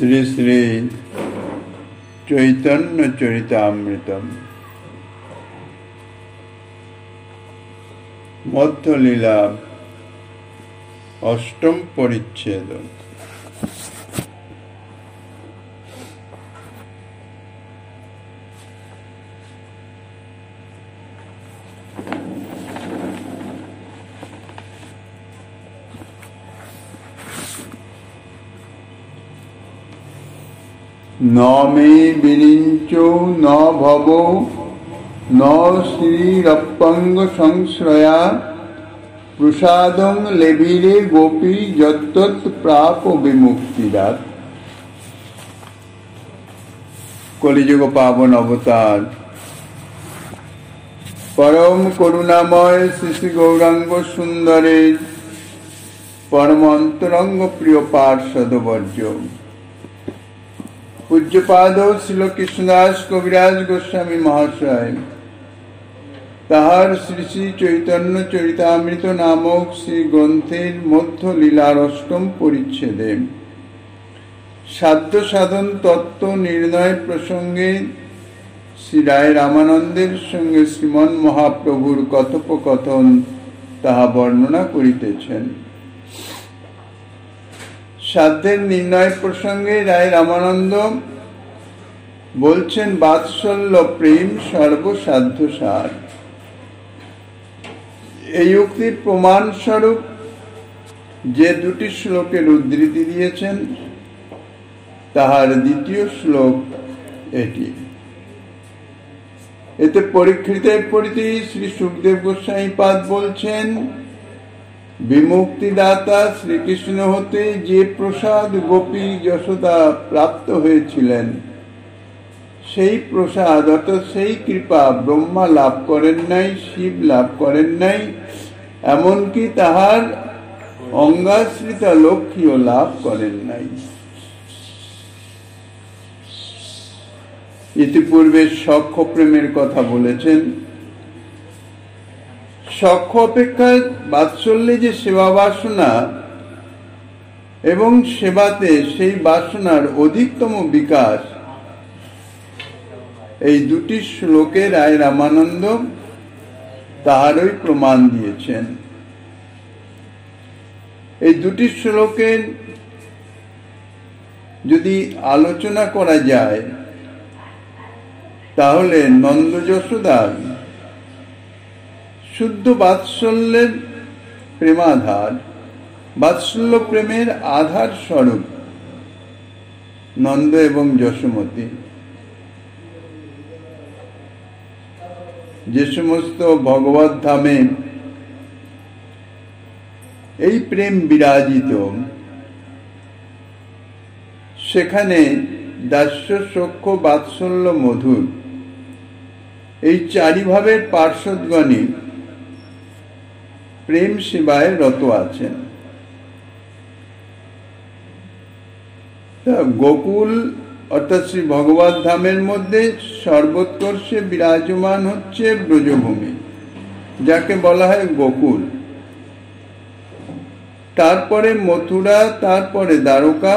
শ্রী শ্রী চৈতন্য চরিতামৃতম মধ্যলীলা অষ্টম পরিচ্ছেদ। ন মে বিরিঞ্চো ন ভবো ন শ্রীরপ্পঙ্গ সংশ্রয়া প্রসাদং লেভিরে গোপী যত্তৎ প্রাপ বিমুক্তিদাত। কলিযুগ পাবন অবতার পরম করুণাময় শ্রী শ্রী গৌরাঙ্গ সুন্দরের পরম অন্তরঙ্গ প্রিয় পার্ষদবর্য পূজ্যপাদ শ্রীল কৃষ্ণদাস কবিরাজ গোস্বামী মহাশয় তাহার শ্রী শ্রী চৈতন্য চরিতামৃত নামক শ্রী গ্রন্থের মধ্য লীলার অষ্টম পরিচ্ছেদে সাধ্য সাধন তত্ত্ব নির্ণয় প্রসঙ্গে শ্রী রায় রামানন্দের সঙ্গে শ্রীমন মহাপ্রভুর কথোপকথন তাহা বর্ণনা করিতেছেন। সাধ্যের নির্ণয় প্রসঙ্গে রায় রামানন্দ বলছেন বাৎসল্য প্রেম সর্বসাধ্য সার। এই উক্তির প্রমাণ স্বরূপ যে দুটি শ্লোকের উদ্ধৃতি দিয়েছেন তাহার দ্বিতীয় শ্লোক এটি। এতে পরীক্ষিতের প্রতি শ্রী সুখদেব গোস্বামী পাদ বলছেন বিমুক্তিদাতা শ্রীকৃষ্ণ হতে যে প্রসাদ গোপী যশোদা প্রাপ্ত হয়েছিলেন সেই প্রসাদ অর্থাৎ সেই কৃপা ব্রহ্মা লাভ করেন নাই, শিব লাভ করেন নাই, এমনকি তাহার অঙ্গাশ্রিতা লক্ষ্মীও লাভ করেন নাই। ইতিপূর্বে সখ্য প্রেমের কথা বলেছেন। সখ্য অপেক্ষা বাৎসল্যে যে সেবা বাসনা এবং সেবাতে সেই বাসনার অধিকতম বিকাশ, এই দুটি শ্লোকে রায় রামানন্দ তাহারই প্রমাণ দিয়েছেন। এই দুটি শ্লোকের যদি আলোচনা করা যায় তাহলে নন্দ যশোদার শুদ্ধ বাৎসল্যের প্রেমাধার, বাৎসল্য প্রেমের আধার স্বরূপ নন্দ এবং যশোমতী। যে সমস্ত ভগবত ধামে এই প্রেম বিরাজিত সেখানে দাস্য সখ্য বাৎসল্য মধুর এই চারি ভাবের পার্শ্বদগণই প্রেম সেবায় রত আছেন। গোকুল অর্থাৎ শ্রী ভগবত ধামের মধ্যে সর্বোৎকর্ষে বিরাজমান হচ্ছে ব্রজভূমি, যাকে বলা হয় গোকুল। তারপরে মথুরা, তারপরে দ্বারকা,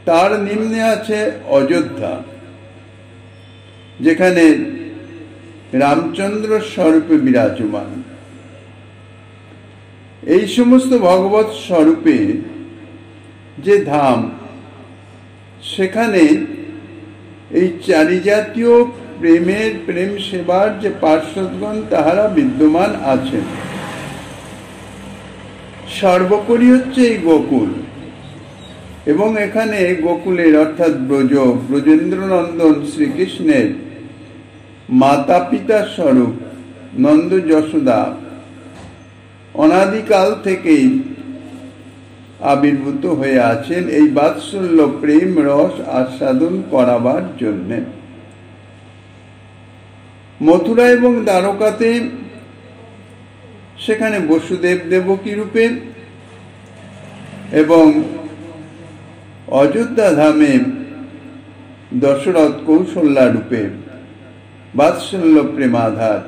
তার নিম্নে আছে অযোধ্যা, যেখানে রামচন্দ্র স্বরূপে বিরাজমান। এই সমস্ত ভগবত স্বরূপে যে ধাম, সেখানে এই চারি জাতীয় প্রেম সেবার যে পার্শ্বদগণ তাহারা বিদ্যমান আছেন। সর্বোপরি হচ্ছে এই গোকুল, এবং এখানে গোকুলের অর্থাৎ ব্রজেন্দ্র নন্দন শ্রীকৃষ্ণের মাতা পিতা স্বরূপ নন্দ যশোদা অনাদিকাল থেকেই আবির্ভূত হয়ে আছেন এই বাৎসল্য প্রেম রস আস্বাদন করাবার জন্য। মথুরা এবং দ্বারকাতে সেখানে বসুদেব দেবকী রূপে এবং অযোধ্যা ধামে দশরথ কৌশল্যা রূপে বাৎসল্য প্রেমাধার।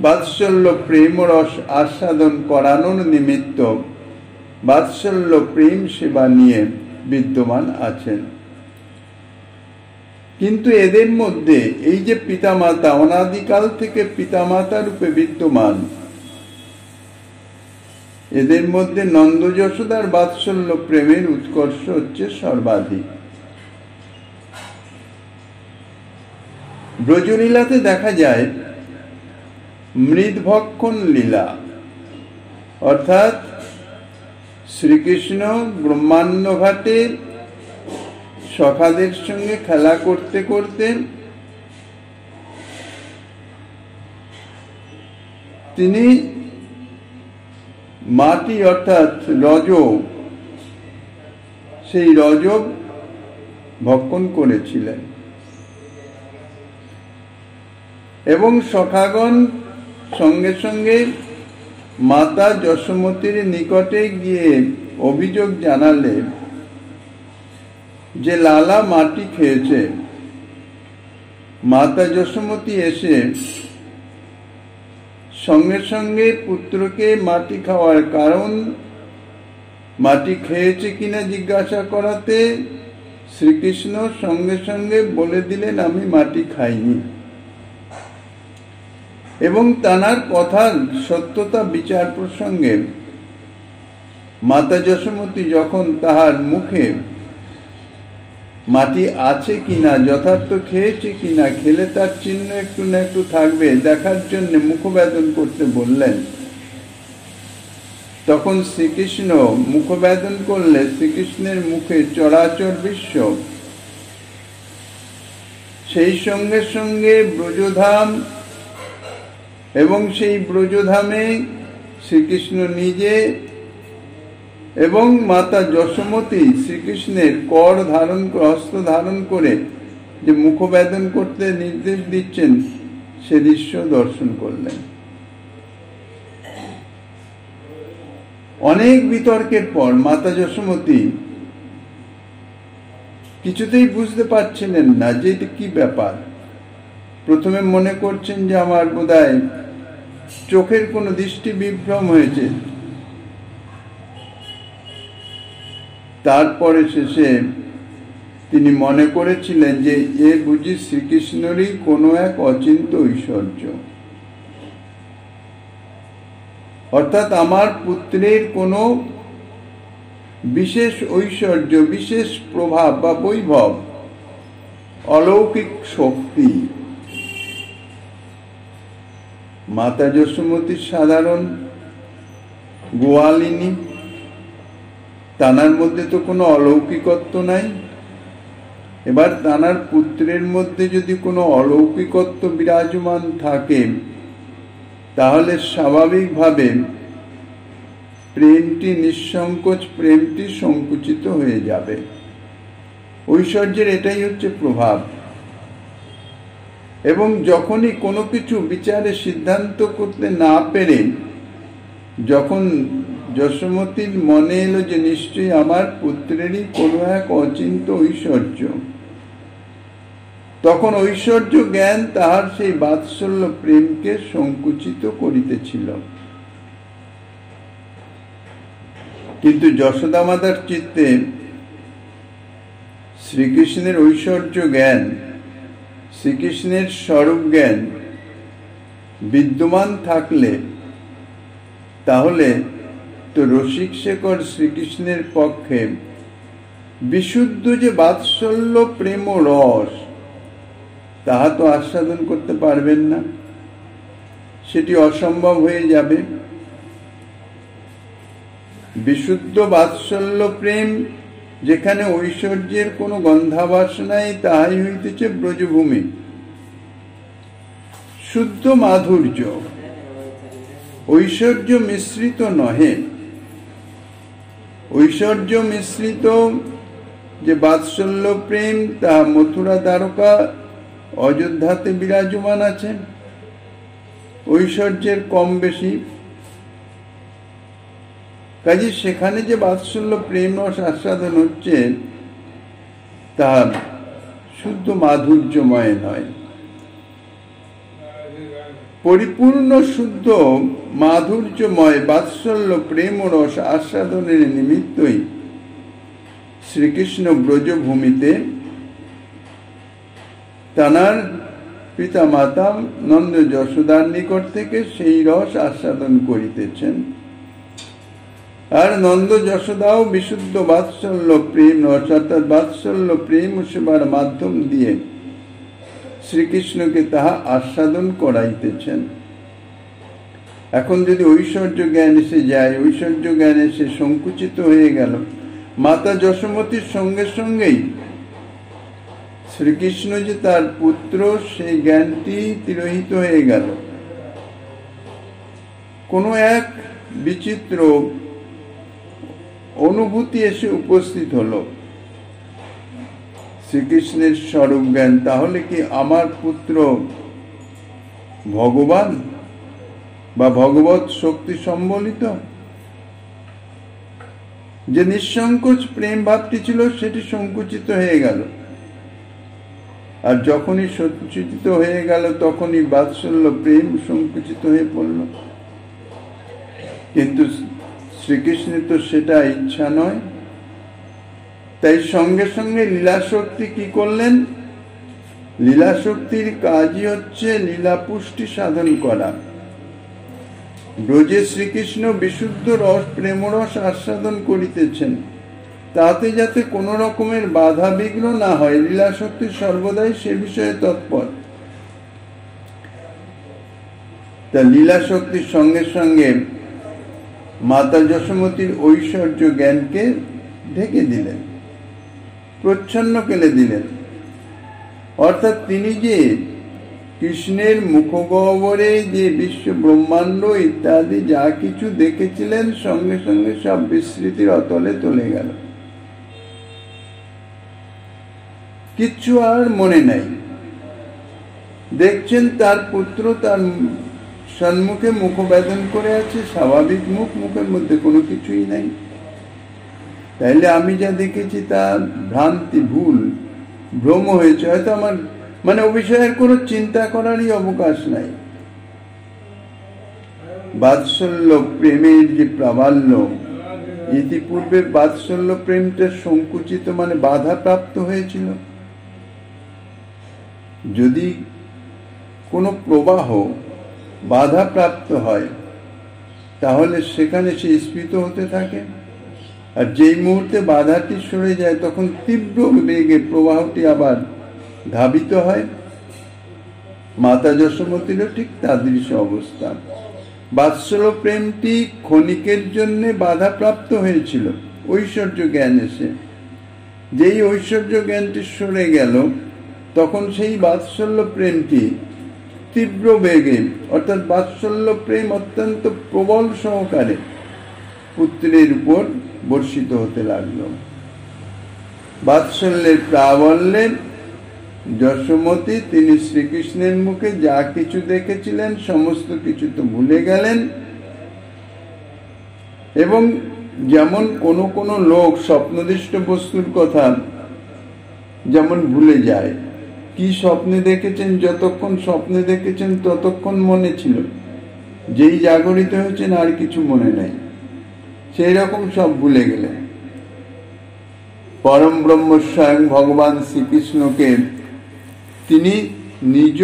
বাৎসল্য প্রেম রস আস্বাদন করানোর নিমিত্ত বাৎসল্য প্রেম সেবা নিয়ে বিদ্যমান আছেন। কিন্তু এদের মধ্যে এই যে পিতামাতা অনাদিকাল থেকে পিতামাতা রূপে বিদ্যমান, এদের মধ্যে নন্দ যশোদার বাৎসল্য প্রেমের উৎকর্ষ হচ্ছে সর্বাধিক। ব্রজলীলাতে দেখা যায় মৃদভক্ষণ লীলা, অর্থাৎ শ্রীকৃষ্ণ ব্রহ্মাণ্ড ঘাটে সখাদের সঙ্গে খেলা করতে করতে তিনি মাটি অর্থাৎ রজব, সেই রজব ভক্ষণ করেছিলেন এবং সখাগণ সঙ্গে সঙ্গে মাতা যশোমতীর নিকটে গিয়ে অভিযোগ জানালে যে লালা মাটি খেয়েছে। মাতা যশোমতী এসে সঙ্গে সঙ্গে পুত্রকে মাটি খাওয়ার কারণ, মাটি খেয়েছে কিনা জিজ্ঞাসা করাতে শ্রীকৃষ্ণ সঙ্গে সঙ্গে বলে দিলেন, আমি মাটি খাইনি। এবং তানার কথার সত্যতা বিচার প্রসঙ্গে মাতা যশোমতী যখন তাহার মুখে মাটি আছে কিনা, যথার্থ খেয়েছে কিনা, খেলে তার চিহ্ন একটু না একটু থাকবে দেখার জন্য মুখবেদন করতে বললেন, তখন শ্রীকৃষ্ণ মুখবেদন করলে শ্রীকৃষ্ণের মুখে চরাচর বিশ্ব, সেই সঙ্গে সঙ্গে ব্রজধাম এবং সেই ব্রজধামে শ্রীকৃষ্ণ নিজে এবং মাতা যশোমতী শ্রীকৃষ্ণের কর ধারণ হস্ত ধারণ করে যে মুখবেদন করতে নির্দেশ দিচ্ছেন, সে দৃশ্য দর্শন করলেন। অনেক বিতর্কের পর মাতা যশোমতী কিছুতেই বুঝতে পারছিলেন না যে এটা কি ব্যাপার। প্রথমে মনে করছেন যে আমার বোধহয় চোখের কোনো দৃষ্টি বিভ্রম হয়েছে, তারপরে শেষে তিনি মনে করেছিলেন যে এ বুঝি শ্রীকৃষ্ণেরই কোনো এক অচিন্ত ঐশ্বর্য, অর্থাৎ আমার পুত্রের কোনো বিশেষ ঐশ্বর্য, বিশেষ প্রভাব বা বৈভব, অলৌকিক শক্তি। মাতা যশোমতীর সাধারণ গোয়ালিনী, তানার মধ্যে তো কোনো অলৌকিকত্ব নাই। এবার তানার পুত্রের মধ্যে যদি কোনো অলৌকিকত্ব বিরাজমান থাকে, তাহলে স্বাভাবিকভাবে প্রেমটি নিঃসংকোচ, প্রেমটি সংকুচিত হয়ে যাবে। ঐশ্বর্যের এটাই হচ্ছে প্রভাব। এবং যখনই কোনো কিছু বিচারে সিদ্ধান্ত করতে না পেরে যখন যশোমতীর মনে এলো যে নিশ্চয়ই আমার পুত্রেরই কোনো এক অচিন্ত ঐশ্বর্য, তখন ঐশ্বর্য জ্ঞান তাহার সেই বাৎসল্য প্রেমকে সংকুচিত করিতেছিল। কিন্তু যশোদা মাতার চিত্তে শ্রীকৃষ্ণের ঐশ্বর্য জ্ঞান, শ্রীকৃষ্ণের স্বরূপ জ্ঞান বিদ্যমান থাকলে তাহলে তো রসিক শেখর শ্রীকৃষ্ণের পক্ষে বিশুদ্ধ যে বাৎসল্য প্রেম ও রস, তাহা তো আস্বাদন করতে পারবেন না, সেটি অসম্ভব হয়ে যাবে। বিশুদ্ধ বাৎসল্য প্রেম যেখানে ঐশ্বর্যের কোনো গন্ধাভাস নাই, তাহাই হইতেছে ব্রজভূমি। শুদ্ধ মাধুর্য, ঐশ্বর্য মিশ্রিত নহে। ঐশ্বর্য মিশ্রিত যে বাৎসল্য প্রেম, তাহা মথুরা দ্বারকা অযোধ্যাতে বিরাজমান আছে। ঐশ্বর্যের কম বেশি, কাজে সেখানে যে বাৎসল্য প্রেম রস আস্বাদন হচ্ছে, তা শুদ্ধ মাধুর্যময় নয়। পরিপূর্ণ শুদ্ধ মাধুর্যময় বাৎসল্য প্রেম ও রস আস্বাদনের নিমিত্তই শ্রীকৃষ্ণ ব্রজভূমিতে তানার পিতা মাতা নন্দ যশোদার নিকট থেকে সেই রস আস্বাদন করিতেছেন। আর নন্দ যশোদাও বিশুদ্ধ বাৎসল্য প্রেম রস অর্থাৎ বাৎসল্য প্রেম সেবার মাধ্যম দিয়ে শ্রীকৃষ্ণকে তাহা আস্বাদন করাইতেছেন। এখন যদি ঐশ্বর্য জ্ঞান এসে যায়, ঐশ্বর্য জ্ঞান এসে সংকুচিত হয়ে গেল, মাতা যশোমতীর সঙ্গে সঙ্গেই শ্রীকৃষ্ণ যে তার পুত্র সেই জ্ঞানটি তিরোহিত হয়ে গেল। কোনো এক বিচিত্র অনুভূতি এসে উপস্থিত হলো, শ্রীকৃষ্ণের স্বরূপ জ্ঞান। তাহলে কি আমার পুত্র ভগবান বা ভগবৎ শক্তি সম্বলিত? যে নিঃসংকোচ প্রেম ভাবটি ছিল সেটি সংকুচিত হয়ে গেল। আর যখনই সংকুচিত হয়ে গেল তখনই বাৎসল্য প্রেম সংকুচিত হয়ে পড়ল। কিন্তু শ্রীকৃষ্ণের তো সেটা ইচ্ছা নয়। তাই সঙ্গে সঙ্গে লীলাশক্তি কি করলেন? লীলাশক্তির কাজই হচ্ছে লীলা পুষ্টি সাধন করা। ব্রজে শ্রীকৃষ্ণ বিশুদ্ধ রস প্রেমরস আস্বাদন করিতেছেন, তাতে যাতে কোনো রকমের বাধা বিঘ্ন না হয়, লীলাশক্তি সর্বদাই সে বিষয়ে তৎপর। তা লীলাশক্তির সঙ্গে সঙ্গে মাতা যশোমতীর ঐশ্বর্য জ্ঞানকে ঢেকে দিলেন, প্রচ্ছন্ন করে দিলেন। অর্থাৎ তিনি যে কৃষ্ণের মুখগহ্বরে যে বিশ্ব ব্রহ্মাণ্ড ইত্যাদি যা কিছু দেখেছিলেন সঙ্গে সঙ্গে সব বিস্মৃতির অতলে চলে গেল, কিচ্ছু আর মনে নাই। দেখছেন তার পুত্র তার সম্মুখে মুখবেদন করে আছে, স্বাভাবিক মুখ, মুখের মধ্যে কোনো কিছুই নাই। তাইলে আমি যা দেখেছি তা ভ্রান্তি, ভুল, ভ্রম হয়েছে। হয়তো আমার ও বিষয়ের কোনো চিন্তা করারই অবকাশ নাই। বাৎসল্য প্রেমের যে প্রাবল্য, ইতিপূর্বে বাৎসল্য প্রেমটা সংকুচিত বাধাপ্রাপ্ত হয়েছিল। যদি কোনো প্রবাহ বাধাপ্রাপ্ত হয় তাহলে সেখানে সে স্ফীত হতে থাকে। আর যেই মুহূর্তে বাধাটি সরে যায় তখন তীব্র বেগে প্রবাহটি আবার ধাবিত হয়। মাতা যশোমতীরও ঠিক তাদৃশ অবস্থা। বাৎসল্য প্রেমটি ক্ষণিকের জন্য বাধাপ্রাপ্ত হয়েছিল ঐশ্বর্য জ্ঞান এসে। যেই ঐশ্বর্য জ্ঞানটি সরে গেল তখন সেই বাৎসল্য প্রেমটি তীব্র বেগে, অর্থাৎ বাৎসল্য প্রেম অত্যন্ত প্রবল সহকারে পুত্রের উপর বর্ষিত হতে লাগলো। বাৎসল্যের প্রাবল্যে যশোমতী তিনি শ্রীকৃষ্ণের মুখে যা কিছু দেখেছিলেন সমস্ত কিছু তো ভুলে গেলেন। এবং যেমন কোনো কোনো লোক স্বপ্নদৃষ্ট বস্তুর কথা যেমন ভুলে যায়, কি স্বপ্নে দেখেছেন, যতক্ষণ স্বপ্নে দেখেছেন ততক্ষণ মনে ছিল, যেই জাগরিত হয়েছেন আর কিছু মনে নাই, সেই রকম সব ভুলে গেলেন। পরম ব্রহ্ম স্বয়ং ভগবান শ্রীকৃষ্ণকে তিনি নিজ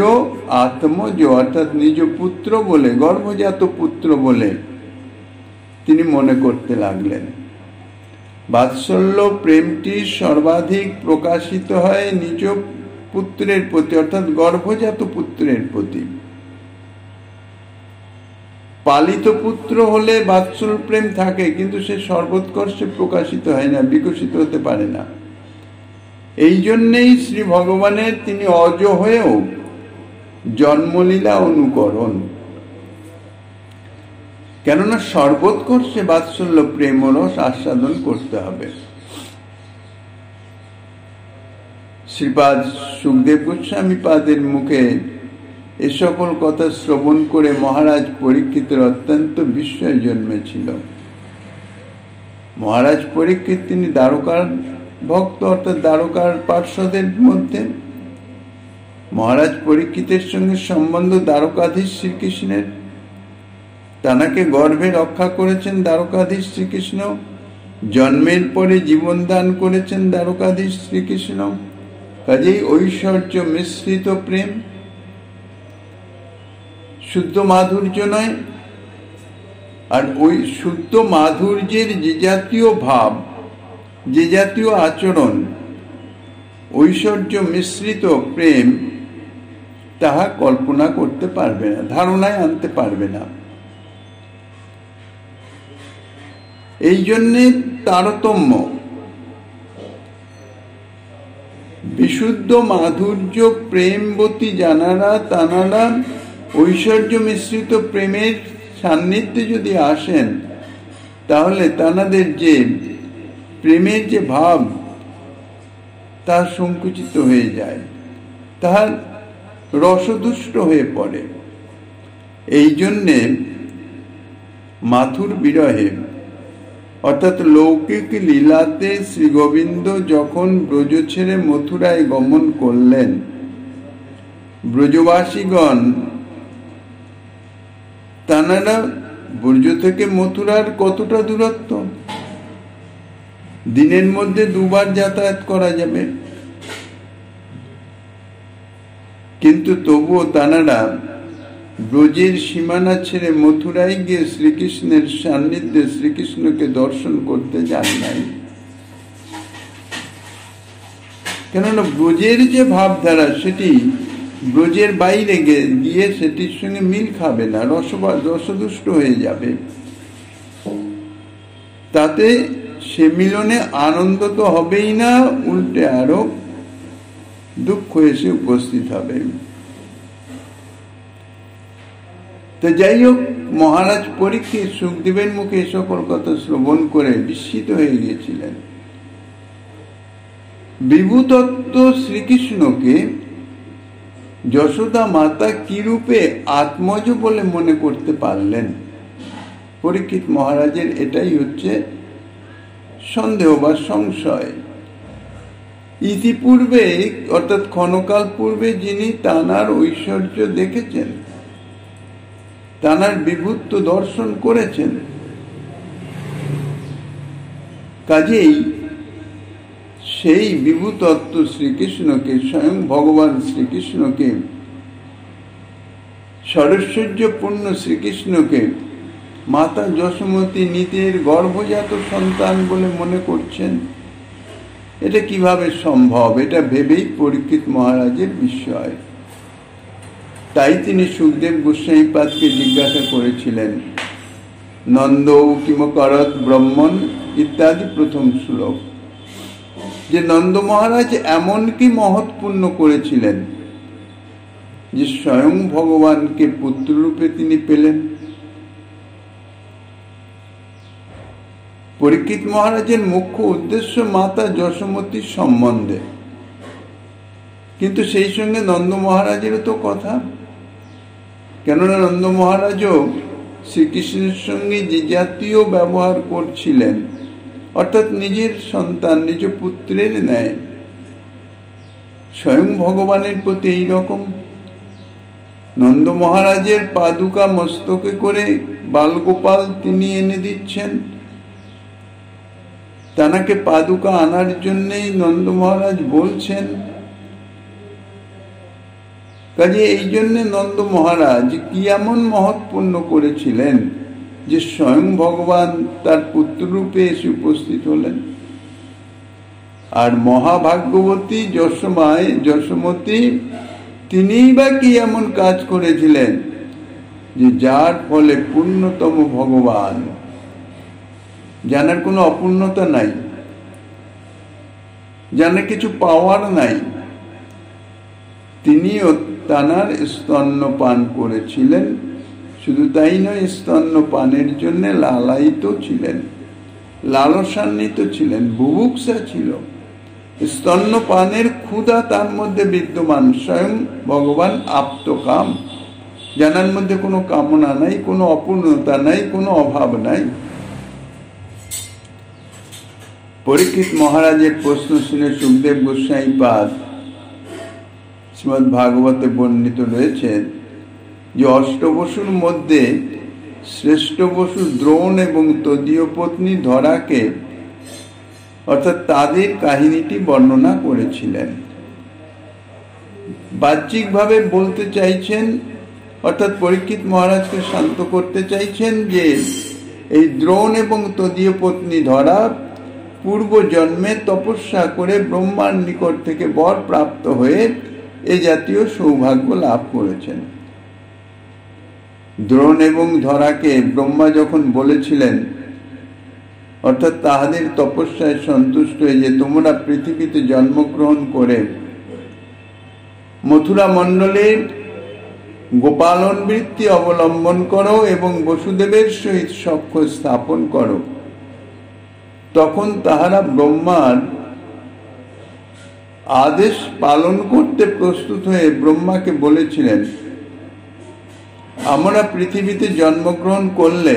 আত্মজ অর্থাৎ নিজ পুত্র বলে, গর্ভজাত পুত্র বলে তিনি মনে করতে লাগলেন। বাৎসল্য প্রেমটি সর্বাধিক প্রকাশিত হয় নিজ পুত্রের প্রতি, অর্থাৎ গর্ভজাত পুত্রের প্রতি। পালিত পুত্র হলে বাৎসল্য প্রেম থাকে, কিন্তু সে সর্বোৎকর্ষে প্রকাশিত হয় না, বিকশিত হতে পারে না। এই জন্যেই শ্রী ভগবানের তিনি অজ হয়েও জন্মলীলা অনুকরণ, কেননা সর্বোৎকর্ষে বাৎসল্য প্রেম রস আস্বাদন করতে হবে। শ্রীপাদ সুখদেব গোস্বামী পাদের মুখে এ সকল কথা শ্রবণ করে মহারাজ পরীক্ষিতের অত্যন্ত বিস্ময় জন্মেছিল। মহারাজ পরীক্ষিত তিনি দ্বারকার ভক্ত, অর্থাৎ দ্বারকার পার্শ্বদের মধ্যে মহারাজ পরীক্ষিতের সঙ্গে সম্বন্ধ দ্বারকাধীশ শ্রীকৃষ্ণের। তানাকে গর্ভে রক্ষা করেছেন দ্বারকাধীশ শ্রীকৃষ্ণ, জন্মের পরে জীবন দান করেছেন দ্বারকাধীশ শ্রীকৃষ্ণ। কাজেই ঐশ্বর্য মিশ্রিত প্রেম, শুদ্ধ মাধুর্য নয়। আর ওই শুদ্ধ মাধুর্যের যে জাতীয় ভাব, যে জাতীয় আচরণ, ঐশ্বর্য মিশ্রিত প্রেম, তাহা কল্পনা করতে পারবে না, ধারণায় আনতে পারবে না। এই জন্যে তারতম্য। বিশুদ্ধ মাধুর্য প্রেমবতী জানারা তানারা ঐশ্বর্য মিশ্রিত প্রেমের সান্নিধ্যে যদি আসেন, তাহলে তানাদের যে প্রেমের যে ভাব, তা সংকুচিত হয়ে যায়, তাহার রসদুষ্ট হয়ে পড়ে। এই জন্যে মাথুর বিরহে অর্থাৎ লৌকিক লীলাতে শ্রী গোবিন্দ যখন ব্রজ ছেড়ে মথুরায় গমন করলেন, ব্রজবাসীগণ তানারা ব্রজ থেকে মথুরার কতটা দূরত্ব? দিনের মধ্যে দুবার যাতায়াত করা যাবে, কিন্তু তবুও তানারা ব্রজের সীমানা ছেড়ে মথুরায় গিয়ে শ্রীকৃষ্ণের সান্নিধ্যে শ্রীকৃষ্ণকে দর্শন করতে যান নাই। কেননা ব্রজের যে ভাবধারা, সেটি ব্রজের বাইরে গিয়ে সেটির সঙ্গে মিল খাবে না, রসদুষ্ট হয়ে যাবে। তাতে সে মিলনে আনন্দ তো হবেই না, উল্টে আরো দুঃখ এসে উপস্থিত হবে। তো যাই হোক, মহারাজ পরীক্ষিত সুখদেবের মুখে এ সকল কথা শ্রবণ করে বিস্মিত হয়ে গিয়েছিলেন। বিভূতত্ত্ব শ্রীকৃষ্ণকে যশোদা মাতা কি রূপে আত্মজ বলে মনে করতে পারলেন? পরীক্ষিত মহারাজের এটাই হচ্ছে সন্দেহ বা সংশয়। ইতিপূর্বে অর্থাৎ ক্ষণকাল পূর্বে যিনি তানার ঐশ্বর্য দেখেছেন, তানার বিভূত্ব দর্শন করেছেন, কাজেই সেই বিভূতত্ত্ব শ্রীকৃষ্ণকে, স্বয়ং ভগবান শ্রীকৃষ্ণকে, সরৈশ্বর্যপূর্ণ শ্রীকৃষ্ণকে মাতা যশোমতী নিজের গর্ভজাত সন্তান বলে মনে করছেন। এটা কিভাবে সম্ভব? এটা ভেবেই পরীক্ষিত মহারাজের বিস্ময়। তাই তিনি সুখদেব গোস্বামীপাদকে জিজ্ঞাসা করেছিলেন, নন্দ কিমকরৎ ব্রহ্মণ ইত্যাদি প্রথম শ্লোক, যে নন্দ মহারাজ এমন কি মহৎ পুণ্য করেছিলেন যে স্বয়ং ভগবানকে পুত্ররূপে তিনি পেলেন। পরীক্ষিত মহারাজের মুখ্য উদ্দেশ্য মাতা যশোমতীর সম্বন্ধে, কিন্তু সেই সঙ্গে নন্দ মহারাজেরও তো কথা। কেননা নন্দ মহারাজও শ্রীকৃষ্ণের সঙ্গে যে জাতীয় ব্যবহার করছিলেন, অর্থাৎ নিজের সন্তান, নিজ পুত্রের ন্যায়, স্বয়ং ভগবানের প্রতি এই রকম। নন্দ মহারাজের পাদুকা মস্তকে করে বালগোপাল তিনি এনে দিচ্ছেন। তানাকে পাদুকা আনার জন্যই নন্দ মহারাজ বলছেন। কাজে এই জন্য নন্দ মহারাজ কি এমন মহৎ পুণ্য করেছিলেন যে স্বয়ং ভগবান তার পুত্ররূপে এসে উপস্থিত হলেন। আর মহাভাগ্যবতী যশোমতী তিনিই বা কি এমন কাজ করেছিলেন যে যার ফলে পূর্ণতম ভগবান, জানার কোনো অপূর্ণতা নাই, জানার কিছু পাওয়ার নাই, তিনিও তানার স্তন্য পান করেছিলেন। শুধু তাই নয়, স্তন্য পানের জন্য লালায়িত ছিলেন, লালসান্বিত ছিলেন, বুভুক্ষা ছিল। স্তন্য পানের ক্ষুধা তার মধ্যে বিদ্যমান। স্বয়ং ভগবান আপ্তকাম, জানার মধ্যে কোনো কামনা নাই, কোনো অপূর্ণতা নাই, কোনো অভাব নাই। পরীক্ষিত মহারাজের প্রশ্ন শুনে সুখদেব গোস্বামীপাদ শ্রীমদ্ ভাগবতে বর্ণিত রয়েছে যে অষ্টবসুর মধ্যে শ্রেষ্ঠ বসু দ্রোণ এবং তদীয় পত্নী ধরাকে অর্থাৎ তাদের কাহিনীটি বর্ণনা করেছিলেন। বাহ্যিকভাবে বলতে চাইছেন, অর্থাৎ পরীক্ষিত মহারাজকে শান্ত করতে চাইছেন যে এই দ্রোণ এবং তদীয় পত্নী ধরা পূর্ব জন্মে তপস্যা করে ব্রহ্মার নিকট থেকে বর প্রাপ্ত হয়ে এ জাতীয় সৌভাগ্য লাভ করেছেন। দ্রোণ এবং ধরাকে ব্রহ্মা যখন বলেছিলেন, অর্থাৎ তাহাদের তপস্যায় সন্তুষ্ট হয়ে যে তোমরা পৃথিবীতে জন্মগ্রহণ করে মথুরা মণ্ডলে গোপালন বৃত্তি অবলম্বন করো এবং বসুদেবের সহিত সখ্য স্থাপন করো, তখন তাহারা ব্রহ্মার আদেশ পালন করতে প্রস্তুত হয়ে ব্রহ্মাকে বলেছিলেন, আমরা পৃথিবীতে জন্মগ্রহণ করলে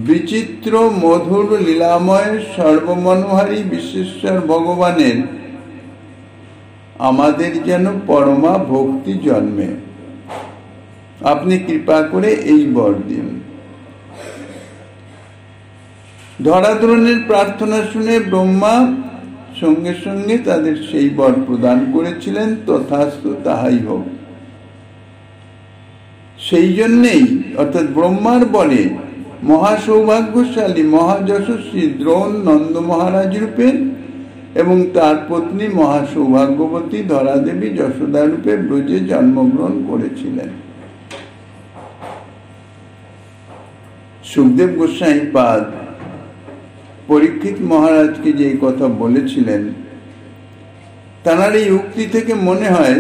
বিচিত্র মধুর লীলাময় সর্বমনোহারী বিশ্বেশ্বর ভগবানের আমাদের যেন পরমা ভক্তি জন্মে, আপনি কৃপা করে এই বর দিন। ধরাদ্রোণের প্রার্থনা শুনে ব্রহ্মা সঙ্গে সঙ্গে তাদের সেই বর প্রদান করেছিলেন, তথাস্তু তাহাই হোক। সেই জন্যেই অর্থাৎ ব্রহ্মার বলে মহাসৌভাগ্যশালী মহাযশস্বী দ্রোণ নন্দ মহারাজ রূপে এবং তার পত্নী মহাসৌভাগ্যবতী ধরাদেবী যশোদা রূপে ব্রজে জন্মগ্রহণ করেছিলেন। সুখদেব গোস্বামী পাদ পরীক্ষিত মহারাজকে যে কথা বলেছিলেন, তাঁর এই উক্তি থেকে মনে হয়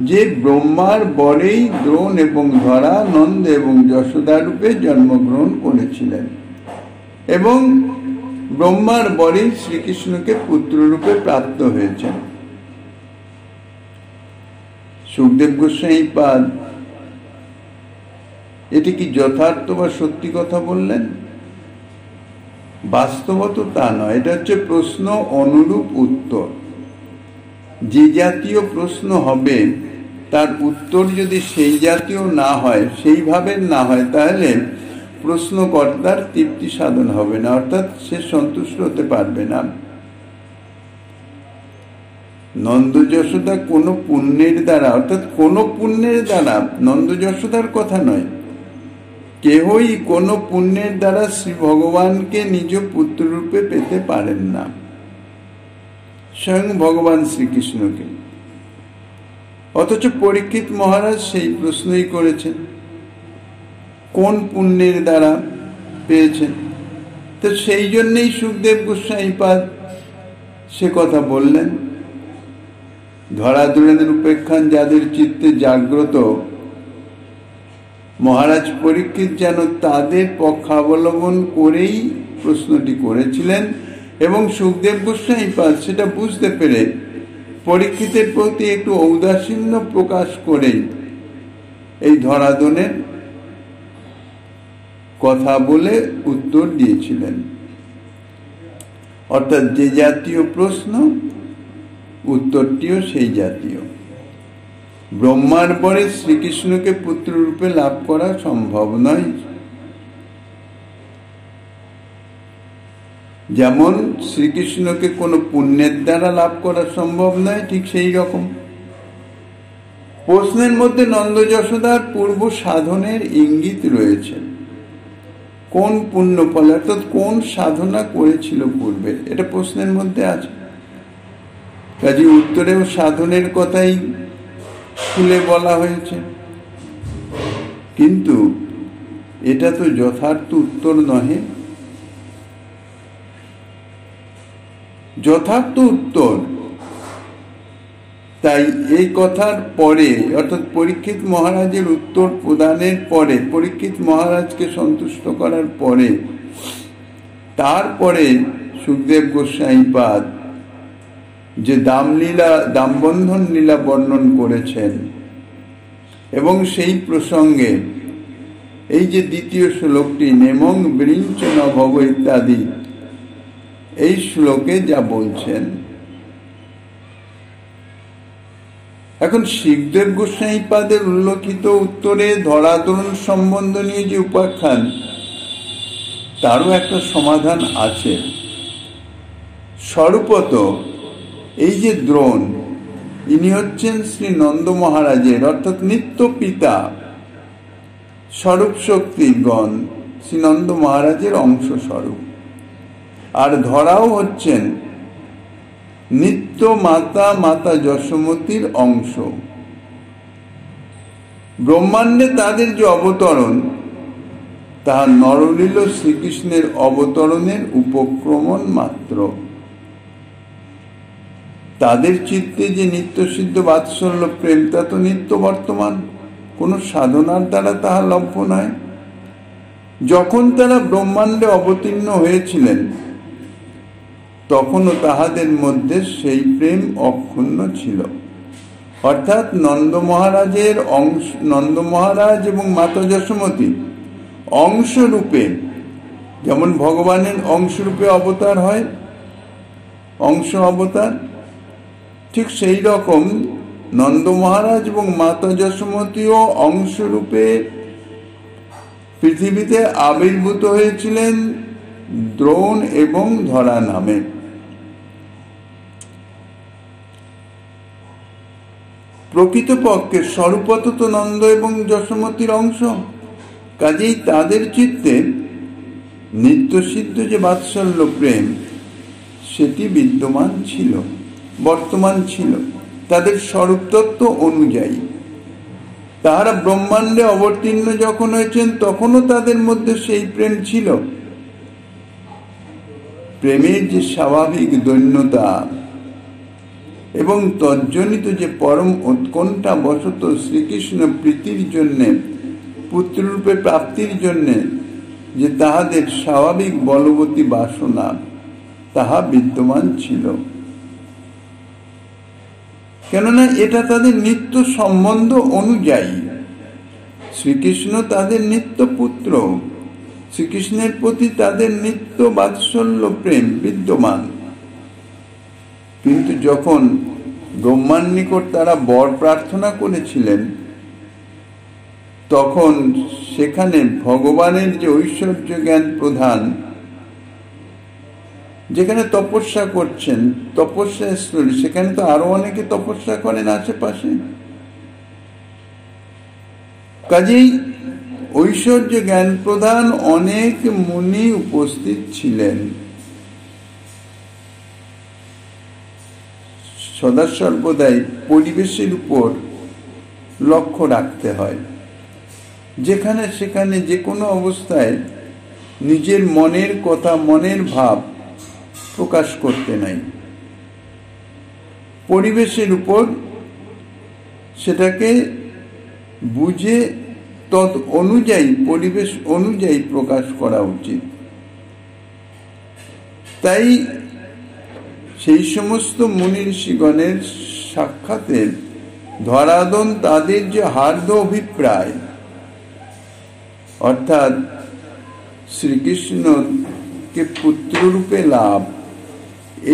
যে ব্রহ্মার বরেই দ্রোণ এবং ধরা নন্দ এবং যশোদা রূপে জন্মগ্রহণ করেছিলেন এবং ব্রহ্মার বরেই শ্রীকৃষ্ণকে পুত্র রূপে প্রাপ্ত হয়েছেন। সুখদেব গোস্বামী পাদ এটি কি যথার্থ বা সত্যি কথা বললেন? বাস্তবত তা নয়, এটা হচ্ছে প্রশ্ন অনুরূপ উত্তর। যে জাতীয় প্রশ্ন হবে তার উত্তর যদি সেই জাতীয় না হয়, সেইভাবে না হয়, তাহলে প্রশ্নকর্তার তৃপ্তি সাধন হবে না, অর্থাৎ সে সন্তুষ্ট হতে পারবে না। নন্দ যশোদা কোন পুণ্যের দ্বারা, অর্থাৎ কোন পুণ্যের দ্বারা, নন্দ যশোদার কথা নয়, কেহই কোন পুণ্যের দ্বারা শ্রী ভগবানকে নিজ পুত্র রূপে পেতে পারেন না, স্বয়ং ভগবান শ্রীকৃষ্ণকে। অথচ পরীক্ষিত মহারাজ সেই প্রশ্নই করেছেন, কোন পুণ্যের দ্বারা পেয়েছেন? তো সেই জন্যই সুখদেব গোস্বামী পাদ সে কথা বললেন। ধরাধুরের উপেক্ষান যাদের চিত্তে জাগ্রত, মহারাজ পরীক্ষিত যেন তাদের পক্ষাবলম্বন করেই প্রশ্নটি করেছিলেন এবং সুখদেব গোস্বামী পাদ সেটা বুঝতে পেরে পরীক্ষিতের প্রতি একটু ঔদাসীন্য প্রকাশ করেই এই ধরাধনের কথা বলে উত্তর দিয়েছিলেন। অর্থাৎ যে জাতীয় প্রশ্ন, উত্তরটিও সেই জাতীয়। ব্রহ্মার পরে শ্রীকৃষ্ণকে পুত্র রূপে লাভ করা সম্ভব নয়। যেমন শ্রীকৃষ্ণকে কোনো পুণ্যের দ্বারা লাভ করা সম্ভব নয়, ঠিক সেই রকম প্রশ্নের মধ্যে নন্দ যশোদার পূর্ব সাধনের ইঙ্গিত রয়েছে। কোন পুণ্য ফলে, অর্থাৎ কোন সাধনা করেছিল পূর্বে, এটা প্রশ্নের মধ্যে আছে। কাজে উত্তরেও সাধনের কথাই খুলে বলা হয়েছে, কিন্তু এটা তো যথার্থ উত্তর নহে। যথার্থ উত্তর তাই এই কথার পরে, অর্থাৎ পরীক্ষিত মহারাজের উত্তর প্রদানের পরে, পরীক্ষিত মহারাজকে সন্তুষ্ট করার পরে, তারপরে সুখদেব গোস্বামী পাদ যে দামবন্ধন লীলা বর্ণন করেছেন এবং সেই প্রসঙ্গে এই যে দ্বিতীয় শ্লোকটি নেমং বিরিঞ্চন ভব ইত্যাদি, এই শ্লোকে যা বলছেন এখন শিবদেব গোস্বাইপাদের উল্লেখিত উত্তরে ধরাতরণ সম্বন্ধ নিয়ে যে উপাখ্যান, তারও একটা সমাধান আছে। স্বরূপত এই যে দ্রোণ, ইনি হচ্ছেন শ্রী নন্দ মহারাজের অর্থাৎ নিত্য পিতা, স্বরূপ শক্তিগণ শ্রী নন্দ মহারাজের অংশ স্বরূপ। আর ধরাও হচ্ছেন নিত্য মাতা, মাতা যশোমতীর অংশ। ব্রহ্মাণ্ডে তাদের যে অবতরণ, তাহা নরলীল শ্রীকৃষ্ণের অবতরণের উপক্রমণ মাত্র। তাদের চিত্তে যে নিত্য সিদ্ধ বাৎসল্য প্রেম, তা তো নিত্য বর্তমান, কোন সাধনার দ্বারা তাহা লভ্য নয়। যখন তারা ব্রহ্মাণ্ডে অবতীর্ণ হয়েছিলেন, তখনও তাহাদের মধ্যে সেই প্রেম অক্ষুণ্ণ ছিল। অর্থাৎ নন্দ মহারাজের অংশ, নন্দ মহারাজ এবং মাতা যশোমতী অংশরূপে, যেমন ভগবানের অংশরূপে অবতার হয়, অংশ অবতার, ঠিক সেই রকম নন্দ মহারাজ এবং মাতা যশোমতীও অংশরূপে পৃথিবীতে আবির্ভূত হয়েছিলেন দ্রোণ এবং ধরা নামে। প্রকৃতপক্ষে স্বরূপত তো নন্দ এবং যশোমতীর অংশ, কাজেই তাদের চিত্তে নিত্যসিদ্ধ যে বাৎসল্য প্রেম, সেটি বিদ্যমান ছিল, বর্তমান ছিল তাদের স্বরূপ তত্ত্ব অনুযায়ী। তাহারা ব্রহ্মাণ্ডে অবতীর্ণ যখন হয়েছেন, তখনও তাদের মধ্যে সেই প্রেম ছিল। প্রেমের যে স্বাভাবিক দৈন্যতা এবং তজ্জনিত যে পরম উৎকণ্ঠা বশত শ্রীকৃষ্ণ প্রীতির জন্যে, পুত্ররূপে প্রাপ্তির জন্যে যে তাহাদের স্বাভাবিক বলবতী বাসনা, তাহা বিদ্যমান ছিল। কেননা এটা তাদের নিত্য সম্বন্ধ অনুযায়ী। শ্রীকৃষ্ণ তাদের নিত্য পুত্র, শ্রীকৃষ্ণের প্রতি তাদের নিত্য বাৎসল্য প্রেম বিদ্যমান। কিন্তু যখন ব্রহ্মার নিকট তারা বর প্রার্থনা করেছিলেন, তখন সেখানে ভগবানের যে ঐশ্বর্য জ্ঞান প্রধান, যেখানে তপস্যা করছেন, তপস্যা স্থলী, সেখানে তো আরো অনেকে তপস্যা করেন আশেপাশে। কাজেই ঐশ্বর্য জ্ঞান প্রধান অনেক মুনি উপস্থিত ছিলেন। সদা সর্বদাই পরিবেশের উপর লক্ষ্য রাখতে হয়। যেখানে সেখানে যে কোনো অবস্থায় নিজের মনের কথা, মনের ভাব প্রকাশ করতে নাই। পরিবেশের উপর সেটাকে বুঝে তৎ অনুযায়ী, পরিবেশ অনুযায়ী প্রকাশ করা উচিত। তাই সেই সমস্ত মুনি ঋষিগণের সাক্ষাতে ধরাধন তাদের যে হার্দ অভিপ্রায়, অর্থাৎ শ্রীকৃষ্ণকে পুত্ররূপে লাভ,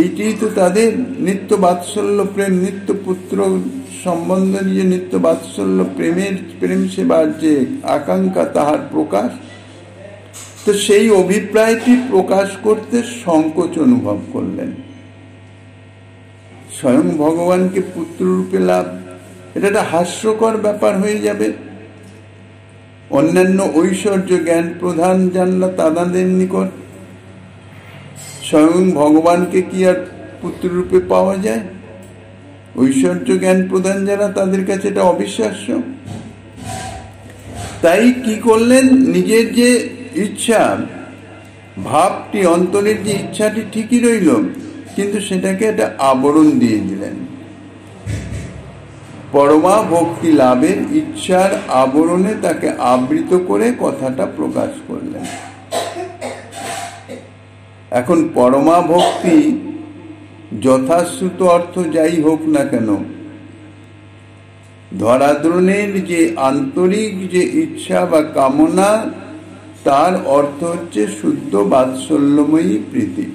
এইটি তো তাদের নিত্য বাৎসল্য প্রেম, নিত্য পুত্র সম্বন্ধ নিয়ে নিত্য বাৎসল্য প্রেমের, প্রেম সেবার যে আকাঙ্ক্ষা, তাহার প্রকাশ। তো সেই অভিপ্রায়টি প্রকাশ করতে সংকোচ অনুভব করলেন। স্বয়ং ভগবানকে পুত্ররূপে লাভ, এটা একটা হাস্যকর ব্যাপার হয়ে যাবে। অন্যান্য ঐশ্বর্য জ্ঞান প্রধান জানলা তাদের নিকট স্বয়ং ভগবানকে কি আর পুত্ররূপে পাওয়া যায়? ঐশ্বর্য জ্ঞান প্রধান যারা, তাদের কাছে এটা অবিশ্বাস্য। তাই কি করলেন, নিজের যে ইচ্ছা ভাবটি, অন্তরের যে ইচ্ছাটি ঠিকই রইল, কিন্তু সেটাকে একটা আবরণ দিয়ে দিলেন। পরমা ভক্তি লাভের ইচ্ছার আবরণে তাকে আবৃত করে কথাটা প্রকাশ করলেন। এখন পরমা ভক্তি যথাশ্রুত অর্থ যাই হোক না কেন, ধরাদ্রণের যে আন্তরিক যে ইচ্ছা বা কামনা, তার অর্থ হচ্ছে শুদ্ধ বাৎসল্যময়ী প্রীতি।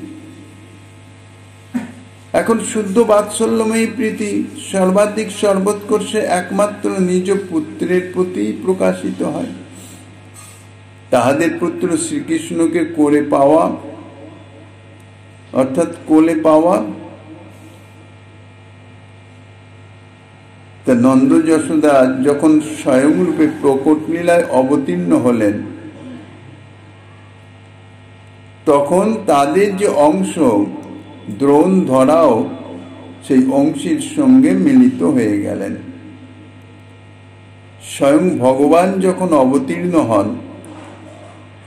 এখন শুদ্ধ বাৎসল্যময়ী প্রীতি সর্বাধিক সর্বোৎকর্ষে একমাত্র নিজ পুত্রের প্রতি প্রকাশিত হয়। তাহাদের পুত্র শ্রীকৃষ্ণকে করে পাওয়া, অর্থাৎ কোলে পাওয়া। তা নন্দ যশোদা যখন স্বয়ংরূপে প্রকট লীলায় অবতীর্ণ হলেন, তখন তাদের যে অংশ দ্রোণ ধরাও সেই অংশীর সঙ্গে মিলিত হয়ে গেলেন। স্বয়ং ভগবান যখন অবতীর্ণ হন,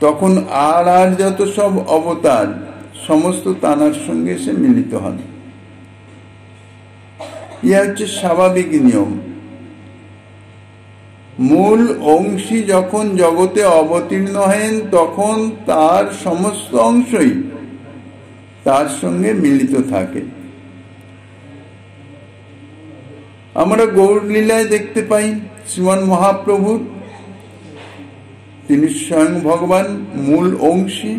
তখন আর যত সব অবতার সমস্ত তানার সঙ্গে এসে মিলিত হন। ইহা হচ্ছে স্বাভাবিক নিয়ম। মূল অংশী যখন জগতে অবতীর্ণ হেন, তখন তার সমস্ত অংশই তার সঙ্গে মিলিত থাকে। আমরা গৌর লীলায় দেখতে পাই শ্রীমান মহাপ্রভুর, তিনি স্বয়ং ভগবান, মূল অংশী।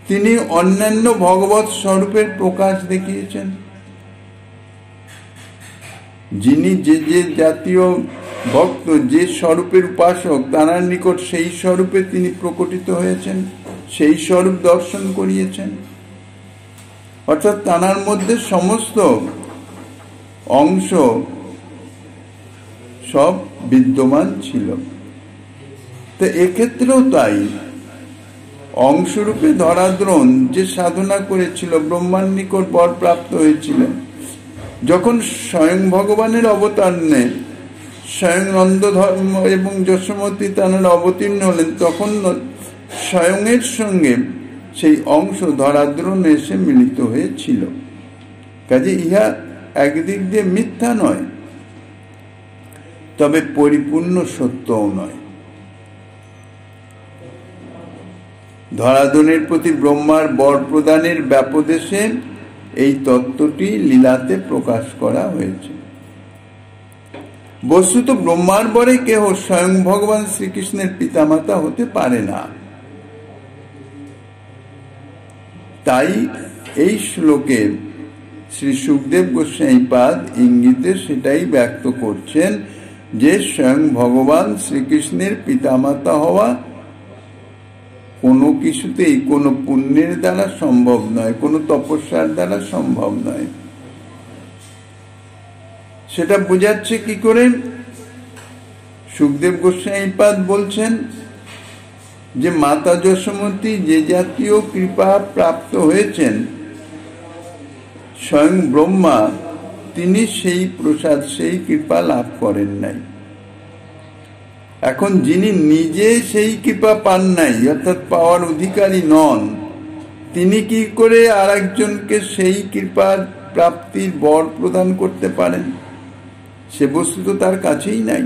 তিনি অন্যান্য ভগবৎ স্বরূপের প্রকাশ দেখিয়েছেন। যিনি যে যে জাতীয় ভক্ত, যে স্বরূপের উপাসক, তার নিকট সেই স্বরূপে তিনি প্রকটিত হয়েছেন, সেই স্বরূপ দর্শন করিয়েছেন। অর্থাৎ তানার মধ্যে সমস্ত অংশ সব বিদ্যমান ছিল। তো এক্ষেত্রেও তাই, অংশরূপে ধরাদ্রোণ যে সাধনা করেছিল, ব্রহ্মার নিকট বর প্রাপ্ত হয়েছিলেন, যখন স্বয়ং ভগবানের অবতার নেন, স্বয়ং নন্দ ধর্ম এবং যশোমতী তাঁরা অবতীর্ণ হলেন, তখন স্বয়ংয়ের সঙ্গে সেই অংশ ধরাদ্রোণ এসে মিলিত হয়েছিল। কাজে ইহা একদিক দিয়ে মিথ্যা নয়, তবে পরিপূর্ণ সত্যও নয়। ধরাধনের প্রতি ব্রহ্মার বর প্রদানের ব্যাপদেশে এই তত্ত্বটি লীলাতে প্রকাশ করা হয়েছে। বস্তুত ব্রহ্মার বরে কেহ স্বয়ং ভগবান শ্রীকৃষ্ণের পিতামাতা হতে পারে না। তাই এই শ্লোকে শ্রী সুখদেব গোস্বাইপাদ ইঙ্গিতে সেটাই ব্যক্ত করছেন যে স্বয়ং ভগবান শ্রীকৃষ্ণের পিতামাতা হওয়া কোনো কিছুতেই কোনো পুণ্যের দ্বারা সম্ভব নয়, কোনো তপস্যার দ্বারা সম্ভব নয়। সেটা বোঝাচ্ছে কি করে? সুখদেব গোস্বাইপাদ বলছেন যে মাতা যশোমতী যে জাতীয় কৃপা প্রাপ্ত হয়েছেন, স্বয়ং ব্রহ্মা তিনি সেই প্রসাদ, সেই কৃপা লাভ করেন নাই। এখন যিনি নিজে সেই কৃপা পান নাই, অর্থাৎ পাওয়ার অধিকারী নন, তিনি কি করে আর একজনকে সেই কৃপার প্রাপ্তির বর প্রদান করতে পারেন? সে বস্তু তো তার কাছেই নাই।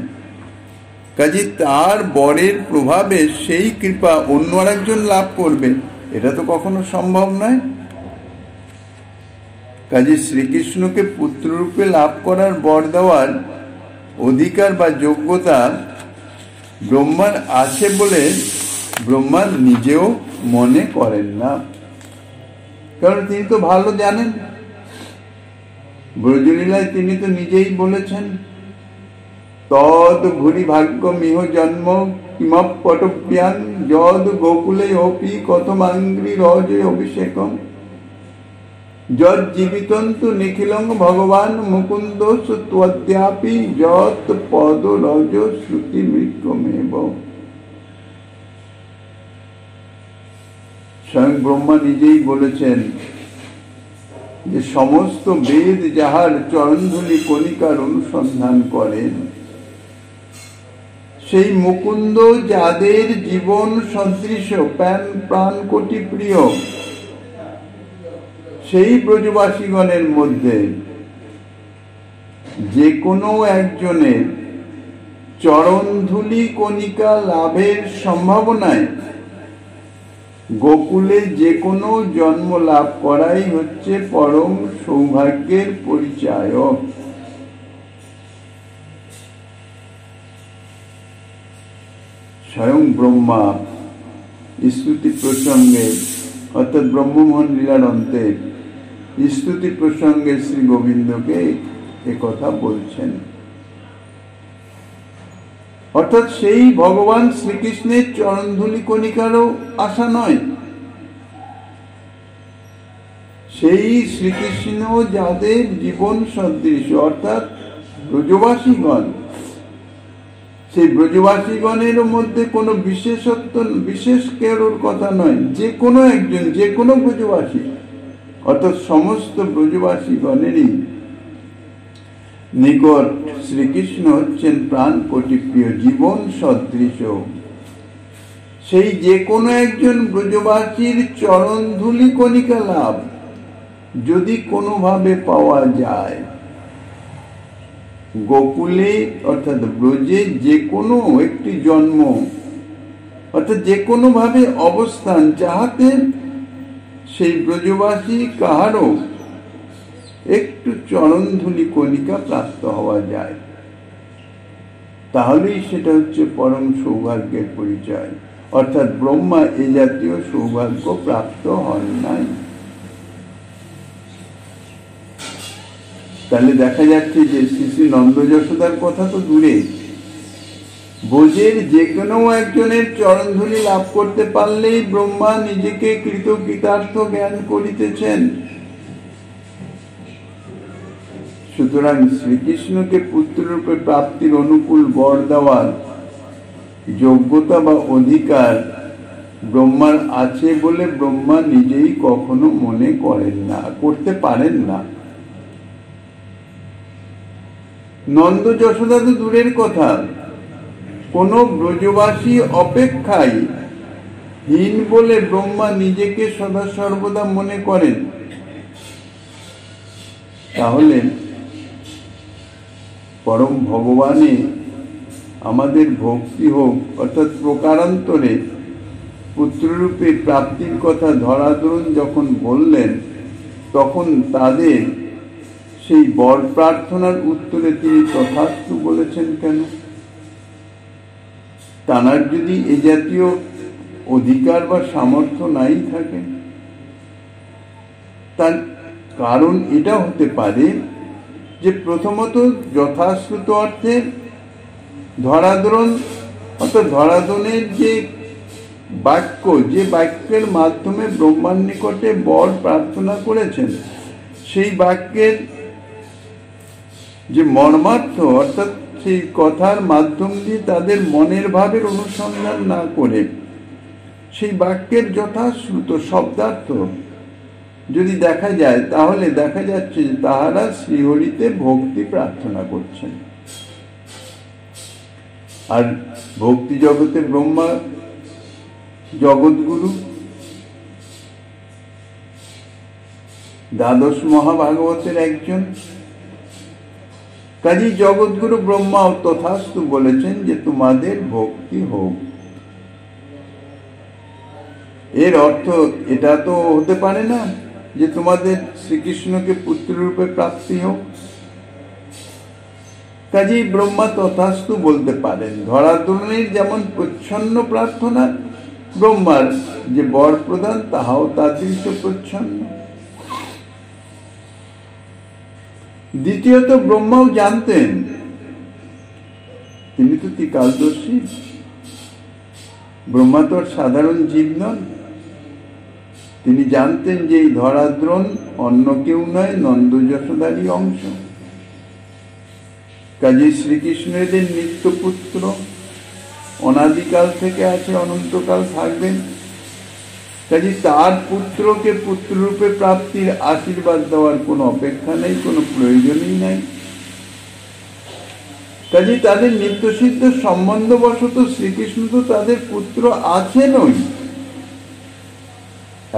কাজে তার বরের প্রভাবে সেই কৃপা অন্য আরেকজন লাভ করবে, এটা তো কখনো সম্ভব নয়। কাজে শ্রীকৃষ্ণকে পুত্ররূপে লাভ করার বর দেওয়ার অধিকার বা যোগ্যতা ব্রহ্মার আছে বলে ব্রহ্মা নিজেও মনে করেন না, কারণ তিনি তো ভালো জানেন। ব্রজলীলায় তিনি তো নিজেই বলেছেন, তদ ভুরি ভাগ্য মিহ জন্ম কিমপটব্যাং যদ গোকুলে অপি কথমাঙ্গ্রি রজে অভিষেকম যদ জীবিতন্তু নিখিলং ভগবান মুকুন্দ ত্বদ্যাপি যত পদ রজ শ্রুতি মৃত্যমেব। স্বয়ং ব্রহ্মা নিজেই বলেছেন যে সমস্ত বেদ যাহার চরণধূলি কণিকার অনুসন্ধান করেন, সেই মুকুন্দ যাদের জীবন সদৃশ প্রাণ কোটি প্রিয়, সেই ব্রজবাসীগণের মধ্যে যে কোনো একজনের চরণধূলি কণিকা লাভের সম্ভাবনায় গোকুলে যে কোনো জন্ম লাভ করাই হচ্ছে পরম সৌভাগ্যের পরিচায়ক। স্বয়ং ব্রহ্মা স্তুতি প্রসঙ্গে অর্থাৎ ব্রহ্মমোহন লীলার অন্তে স্তুতি প্রসঙ্গে শ্রী গোবিন্দকে একথা বলছেন। অর্থাৎ সেই ভগবান শ্রীকৃষ্ণের চরণধূলি কণিকারও আশা নয়, সেই শ্রীকৃষ্ণ যাদের জীবন সদৃশ অর্থাৎ ব্রজবাসীগণ, সেই ব্রজবাসীগণের মধ্যে কোনো বিশেষত্ব বিশেষ কেউর কথা নয়, যে কোনো একজন, যে কোনো ব্রজবাসী অর্থাৎ সমস্ত ব্রজবাসীগণেরই নিকট শ্রীকৃষ্ণ হচ্ছেন প্রাণ কোটি প্রিয়, জীবন সদৃশ। সেই যে কোনো একজন ব্রজবাসীর চরণধূলি কণিকা লাভ যদি কোনোভাবে পাওয়া যায়, গোকুলে অর্থাৎ ব্রজে যে কোনো একটি জন্ম অর্থাৎ যে কোনো ভাবে অবস্থান, যাহাতে সেই ব্রজবাসী কাহারও একটু চরণধূলি কণিকা প্রাপ্ত হওয়া যায়, তাহলেই সেটা হচ্ছে পরম সৌভাগ্যের পরিচয়। অর্থাৎ ব্রহ্মা এ জাতীয় সৌভাগ্য প্রাপ্ত হন নাই। তাহলে দেখা যাচ্ছে যে শ্রী শ্রী নন্দ যশোদার কথা তো দূরে, ব্রজের যে কোনো একজনের চরণধূলি লাভ করতে পারলেই ব্রহ্মা নিজেকে কৃতার্থ জ্ঞান করিতেছেন। সুতরাং শ্রীকৃষ্ণকে পুত্ররূপে প্রাপ্তির অনুকূল বর দেওয়ার যোগ্যতা বা অধিকার ব্রহ্মার আছে বলে ব্রহ্মা নিজেই কখনো মনে করেন না, করতে পারেন না। নন্দ যশোদা তো দূরের কথা, কোন ব্রজবাসী অপেক্ষায় হীন বলে ব্রহ্মা নিজেকে সদা সর্বদা মনে করেন। তাহলে পরম ভগবানে আমাদের ভক্তি হোক, অর্থাৎ প্রকারান্তরে পুত্ররূপে প্রাপ্তির কথা ধরাধরুন যখন বললেন, তখন তাদের সেই বর প্রার্থনার উত্তরে তিনি তথাস্তু বলেছেন কেন? তাঁর যদি এ জাতীয় অধিকার বা সামর্থ্য নাই থাকে, তার কারণ এটা হতে পারে যে প্রথমত যথাশ্রুত অর্থে ধরাধরণ অর্থাৎ ধরাধনের যে বাক্য, যে বাক্যের মাধ্যমে ব্রহ্মার নিকটে বর প্রার্থনা করেছেন, সেই বাক্যের যে মর্মার্থ অর্থাৎ সেই কথার মাধ্যম দিয়ে তাদের মনের ভাবের অনুসন্ধান না করে সেই বাক্যের যথাশ্রুত শব্দার্থ যদি দেখা যায়, তাহলে দেখা যাচ্ছে যে তাহারা শ্রীহরিতে ভক্তি প্রার্থনা করছেন। আর ভক্তি জগতে ব্রহ্মা জগৎগুরু, দ্বাদশ মহাভাগবতের একজন, কাজী জগৎগুরু ব্রহ্মাও তথাস্তু বলেছেন যে তোমাদের ভক্তি হোক। এর অর্থ এটা তো হতে পারে না যে তোমাদের শ্রীকৃষ্ণকে পুত্ররূপে প্রাপ্তি হোক। কাজী ব্রহ্মা তথাস্তু বলতে পারেন। ধরাধরণের যেমন প্রচ্ছন্ন প্রার্থনা, ব্রহ্মার যে বর প্রদান তাহাও তাদৃশ প্রচ্ছন্ন। দ্বিতীয়ত ব্রহ্মাও জানতেন, তিনি তো ত্রিকালদর্শী, ব্রহ্মা তো সাধারণ জীব নন। তিনি জানতেন যে এই ধরাদ্রণ অন্য কেউ নয়, নন্দ যশোদারই অংশ। কাজী শ্রীকৃষ্ণ এদের নিত্য পুত্র, অনাদিকাল থেকে আছে, অনন্তকাল থাকবেন। কাজী তার পুত্রকে পুত্ররূপে প্রাপ্তির আশীর্বাদ দেওয়ার কোনো অপেক্ষা নেই, কোনো প্রয়োজনই নাই। কাজী তাদের নিত্যসিদ্ধ সম্বন্ধবশত শ্রীকৃষ্ণ তো তাদের পুত্র আছেনই।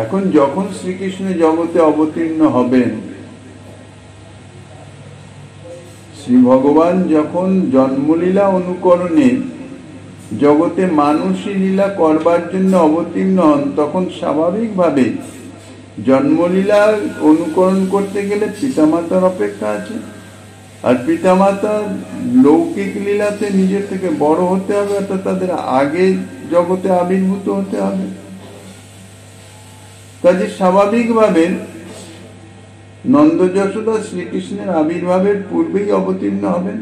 এখন যখন শ্রীকৃষ্ণ জগতে অবতীর্ণ হবেন, শ্রী ভগবান যখন জন্মলীলা অনুকরণে জগতে মানুষী লীলা করবার জন্য অবতীর্ণ হন, তখন স্বাভাবিকভাবে জন্মলীলা অনুকরণ করতে গেলে পিতামাতার অপেক্ষা আছে। আর পিতামাতার লৌকিক লীলাতে নিজের থেকে বড় হতে হবে, অর্থাৎ তাদের আগে জগতে আবির্ভূত হতে হবে। কাজে স্বাভাবিকভাবে নন্দ যশোদা শ্রীকৃষ্ণের আবির্ভাবের পূর্বেই অবতীর্ণ হবেন।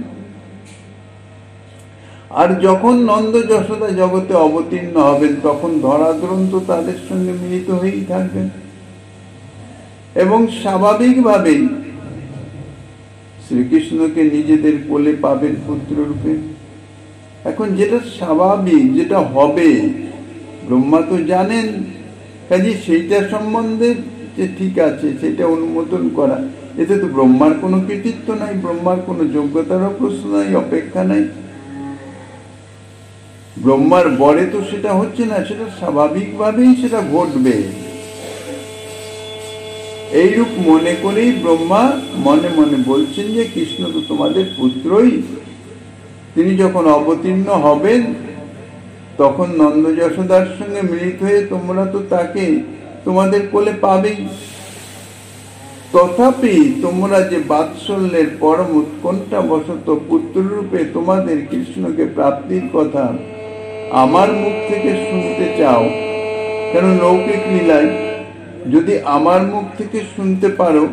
আর যখন নন্দ যশোদা জগতে অবতীর্ণ হবেন তখন ধরাগ্রন্থ তাদের সঙ্গে মিলিত হয়েই থাকবেন এবং স্বাভাবিকভাবেই শ্রীকৃষ্ণকে নিজেদের কোলে পাবেন পুত্র রূপে। এখন যেটা স্বাভাবিক, যেটা হবে, ব্রহ্মা তো জানেন, কাজে সেইটা সম্বন্ধে যে ঠিক আছে সেটা অনুমোদন করা, এতে তো ব্রহ্মার কোনো কৃতিত্ব নাই, ব্রহ্মার কোনো যোগ্যতারও প্রশ্ন নাই, অপেক্ষা নাই। ব্রহ্মার বরে তো সেটা হচ্ছে না, সেটা স্বাভাবিকভাবেই সেটা ঘটবে। এইরূপ মনে করেই ব্রহ্মা মনে মনে বলছেন যে কৃষ্ণ তো তোমাদের পুত্রই, তিনি যখন অবতীর্ণ হবেন তখন নন্দ যশোদার সঙ্গে মিলিত হয়ে তোমরা তো তাকে তোমাদের কোলে পাবেই। তথাপি তোমরা যে বাৎসল্যের পরম উৎকণ্ঠা বশত পুত্ররূপে তোমাদের কৃষ্ণকে প্রাপ্তির কথা আমার মুখ থেকে শুনতে চাও, কারণ লৌকিক লীলায় যদি আমার মুখ থেকে শুনতে পারো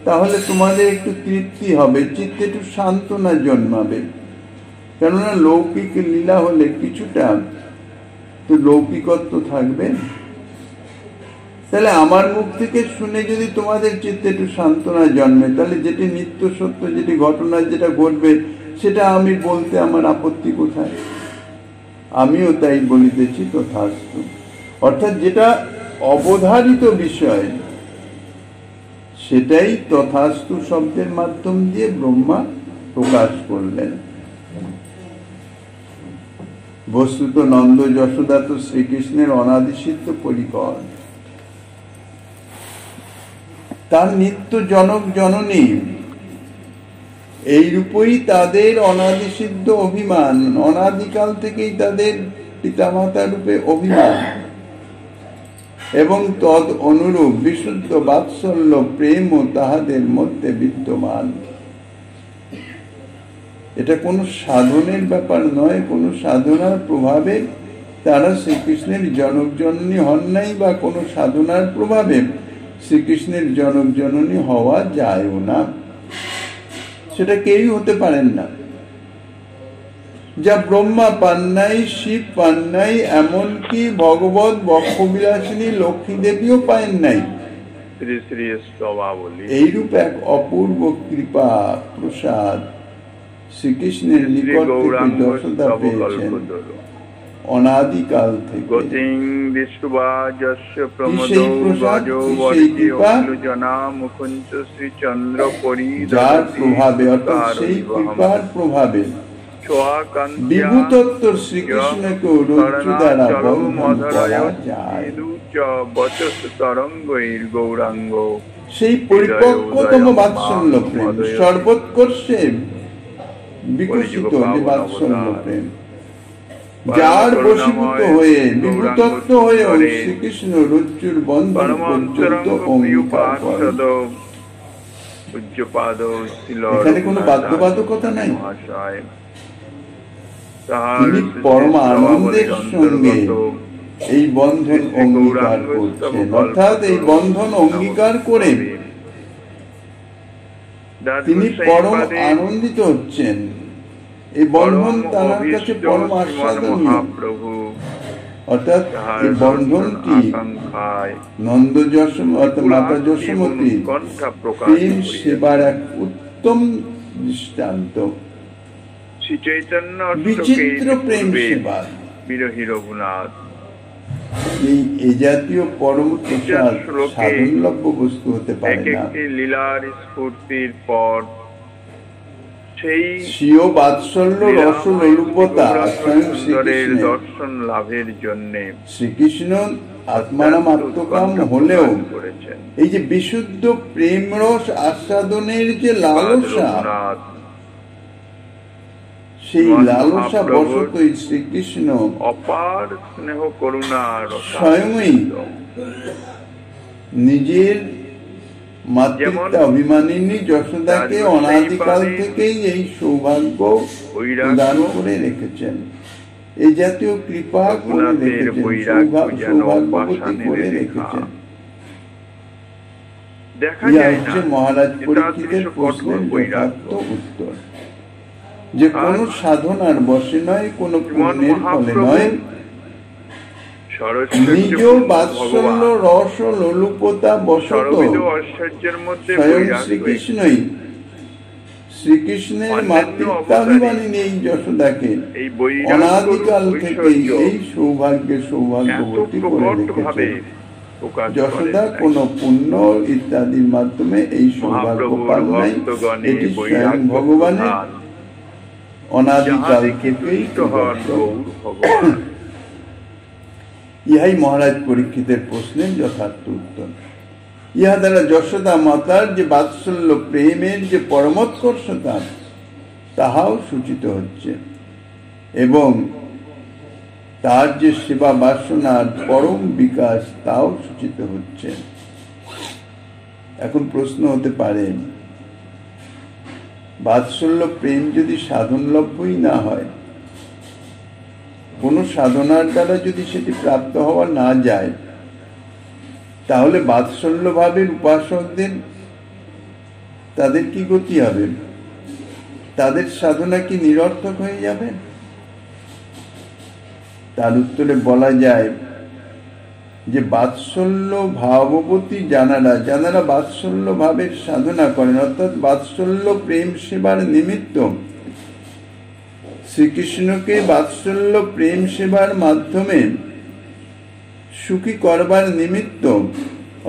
তাহলে তোমাদের একটু তৃপ্তি হবে, চিত্তে একটু সান্ত্বনা জন্মাবে। কেননা লৌকিক লীলা হলে কিছুটা তো লৌকিকত্ব থাকবে। তাহলে আমার মুখ থেকে শুনে যদি তোমাদের চিত্তে একটু সান্ত্বনা জন্মে, তাহলে যেটি নিত্য সত্য, যেটি ঘটনা, যেটা ঘটবে সেটা আমি বলতে আমার আপত্তি কোথায়? আমিও তাই বলিতেছি তথাস্তু। অর্থাৎ যেটা অবধারিত বিষয় সেটাই তথাস্তু শব্দের মাধ্যম দিয়ে ব্রহ্মা প্রকাশ করলেন। বস্তুত নন্দ যশোদা তো শ্রীকৃষ্ণের অনাদিসিদ্ধ পরিকর, তার নিত্য জনক জননী। এই রূপই তাদের অনাদিসিদ্ধ অভিমান, অনাদিকাল থেকেই তাদের পিতামাতা রূপে অভিমান এবং তদ অনুরূপ বিশুদ্ধ বাৎসল্য প্রেম ও তাহাদের মধ্যে বিদ্যমান। এটা কোনো সাধনের ব্যাপার নয়, কোনো সাধনার প্রভাবে তারা শ্রীকৃষ্ণের জনক জননী হন নাই, বা কোনো সাধনার প্রভাবে শ্রীকৃষ্ণের জনক জননী হওয়া যায়ও না, সেটা কেউই হতে পারেন না। যা ব্রহ্মা পান নাই, শিব পান নাই, এমনকি ভগবত বক্ষবিলাসিনী লক্ষ্মী দেবীও পান নাই। এইরূপ এক অপূর্ব কৃপা প্রসাদ শ্রীকৃষ্ণের নিকট থেকে যশোদা পেয়েছেন অনাদিকাল থেকে। সেই প্রসাদ, সেই কৃপা, যার প্রভাবে, অর্থাৎ সেই কৃপার প্রভাবে বিভূতত্ব শ্রীকৃষ্ণকে রজ্জু দ্বারা বন্ধন করা যায়। সেই পরিপক্কতম বাৎসল্য প্রেম, সর্বোৎকর্ষে বিকশিত যে বাৎসল্য প্রেম, যার বশীভূত হয়ে বিভূতত্ব হয়েও শ্রীকৃষ্ণ রজ্জুর বন্ধন পর্যন্ত অঙ্গীকার করেন। এখানে কোনো বাধ্যবাধকতা নাই, তিনি পরম আনন্দের সঙ্গে এই বন্ধন অঙ্গীকার করছেন। অর্থাৎ এই বন্ধন অঙ্গীকার করে তিনি পরম আনন্দিত হচ্ছেন। এই বন্ধন তার কাছে পরম আস্বাদনীয়। অর্থাৎ এই বন্ধনটি নন্দ যশোমতী, অর্থাৎ মাতা যশোমতী প্রেম সেবার এক উত্তম দৃষ্টান্ত। বিচিত্র প্রেম সেবা, এই জাতীয় পরম প্রসাদ সাধনলভ্য বস্তু হতে পারে না। লীলার পর স্বীয় বাৎসল্য রসলোলুপতা স্বয়ং শ্রীকৃষ্ণের দর্শন লাভের জন্য শ্রীকৃষ্ণ আত্মারাম আত্মকাম হলেও এই যে বিশুদ্ধ প্রেম রস আস্বাদনের যে লালসা, সেই লালসা বশত শ্রীকৃষ্ণ অপার স্নেহ করুণার স্বয়ংই নিজের মাতৃত্ব অভিমানিনী যশোদাকে অনাদিকাল থেকেই এই সৌভাগ্য প্রদান করে রেখেছেন, এই জাতীয় কৃপা করে রেখেছেন, সৌভাগ্যবতী করে রেখেছেন। দেখা ইহা যায় না হচ্ছে মহারাজ যে তার পরীক্ষিতের দৃশ্য প্রশ্নের কঠোর বৈরাগ্য। যথার্থ উত্তর, যে কোন সাধনার বশে নয়, কোন শ্রীমন পুণ্যের ফলে মহাপ্রভু নয়, নিজ সরস্বতী বাৎসল্য ভগবান রস লোলুপতা বশত সর্ববিধ ঐশ্বর্যের মধ্যে স্বয়ং বৈরাগ্য শ্রীকৃষ্ণই শ্রীকৃষ্ণের অন্যান্য মাতৃত্বাভিমানী নেই যশোদাকে এই বৈরাগ্য অনাদিকাল থেকেই ঐশ্বর্য এই সৌভাগ্যে এত সৌভাগ্যবতী করে প্রকট ভাবে রেখেছেন। প্রকাশ যশোদা করেন কোন পুণ্য ইত্যাদির মাধ্যমে এই সৌভাগ্য মহাপ্রভুর পান নাই, ভক্তগণে এটি স্বয়ং বৈরাগ্য ভগবানের প্রধান, অনাদিকাল যাহা দেখি থেকেই তুষ্ট হন প্রদত্ত। গৌর ভগবান। ইহাই মহারাজ পরীক্ষিতের প্রশ্নের যথার্থ উত্তর। ইহা দ্বারা যশোদা মাতার যে বাৎসল্য প্রেমের যে পরমোৎকর্ষতা তাহাও সূচিত হচ্ছে, এবং তার যে সেবা বাসনার পরম বিকাশ তাও সূচিত হচ্ছে। এখন প্রশ্ন হতে পারে, বাৎসল্য প্রেম যদি সাধনলভ্যই না হয়, কোন সাধনার দ্বারা যদি সেটি প্রাপ্ত হওয়া না যায়, তাহলে বাৎসল্য ভাবের উপাসকদের তাদের কি গতি হবে? তাদের সাধনা কি নিরর্থক হয়ে যাবে? তার উত্তরে বলা যায় যে বাৎসল্য ভাববতী যারা বাৎসল্য ভাবের সাধনা করেন, অর্থাৎ বাৎসল্য প্রেম সেবার নিমিত্ত শ্রীকৃষ্ণকে বাৎসল্য প্রেম সেবার মাধ্যমে সুখী করবার নিমিত্ত,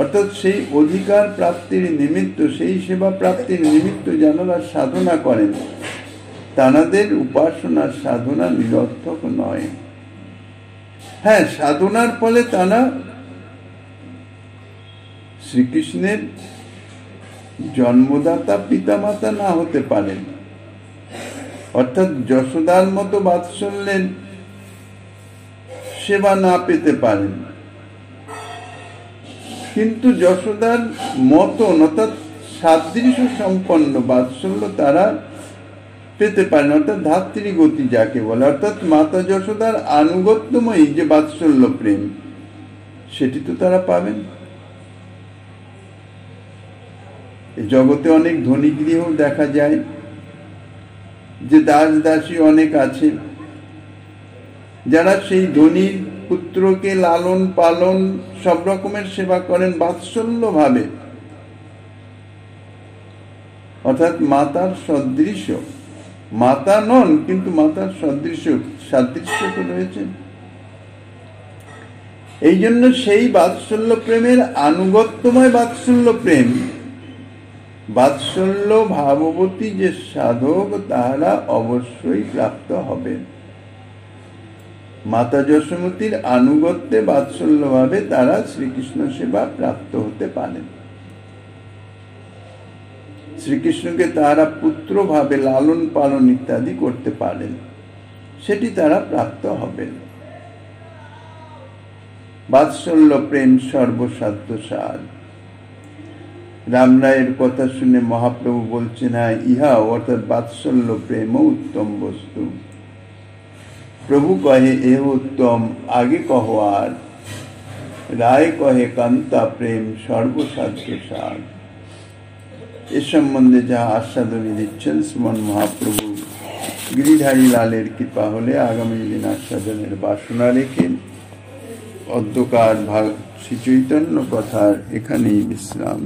অর্থাৎ সেই অধিকার প্রাপ্তির নিমিত্ত, সেই সেবা প্রাপ্তির নিমিত্ত যারা সাধনা করেন, তাদের উপাসনার সাধনা নিরর্থক নয়। হ্যাঁ, সাধনার ফলে তারা শ্রীকৃষ্ণের জন্মদাতা পিতামাতা না হতে পারেন, অর্থাৎ যশোদার মতো বাৎসল্যের সেবা না পেতে পারেন, কিন্তু যশোদার মতন অর্থাৎ সাদৃশ্য সম্পন্ন বাৎসল্য তারা পেতে পারেন, অর্থাৎ ধাত্রী গতি যাকে বলে, অর্থাৎ মাতা যশোদার আনুগত্যময়ী যে বাৎসল্য প্রেম, সেটি তো তারা পাবেন। এই জগতে অনেক ধনী গৃহ দেখা যায়, যে দাস দাসী অনেক আছে, যারা সেই ধনীর পুত্রকে লালন পালন সব রকমের সেবা করেন বাৎসল্য ভাবে, অর্থাৎ মাতার সদৃশ্য, মাতা নন কিন্তু মাতার সাদৃশ্য তো রয়েছে। এই জন্য সেই বাৎসল্য প্রেমের আনুগত্যময় বাৎসল্য প্রেম, বাৎসল্য ভাববতী যে সাধক তাহারা অবশ্যই প্রাপ্ত হবেন। মাতা যশোমতীর আনুগত্যে বাৎসল্য ভাবে তারা শ্রীকৃষ্ণ সেবা প্রাপ্ত হতে পারেন। শ্রীকৃষ্ণকে তারা পুত্র ভাবে লালন পালন ইত্যাদি করতে পারেন, সেটি তারা প্রাপ্ত হবেন। বাৎসল্য প্রেম সর্বসাধ্য সার। রামরায়ের কথা শুনে মহাপ্রভু বলছেন, হ্যাঁ, ইহা অর্থাৎ বাৎসল্য প্রেম উত্তম বস্তু। প্রভু কহে এ উত্তম, আগে কহ আর। রায় কহে কান্তা প্রেম সর্বসাধ্য সার। এ সম্বন্ধে যাহা আস্বাদনী দিচ্ছেন শ্রীমন মহাপ্রভু, গিরিধারী লালের কৃপা হলে আগামী দিন আস্বাদনের বাসনা রেখে অদ্যকার শ্রী চৈতন্য কথার এখানেই বিশ্রাম।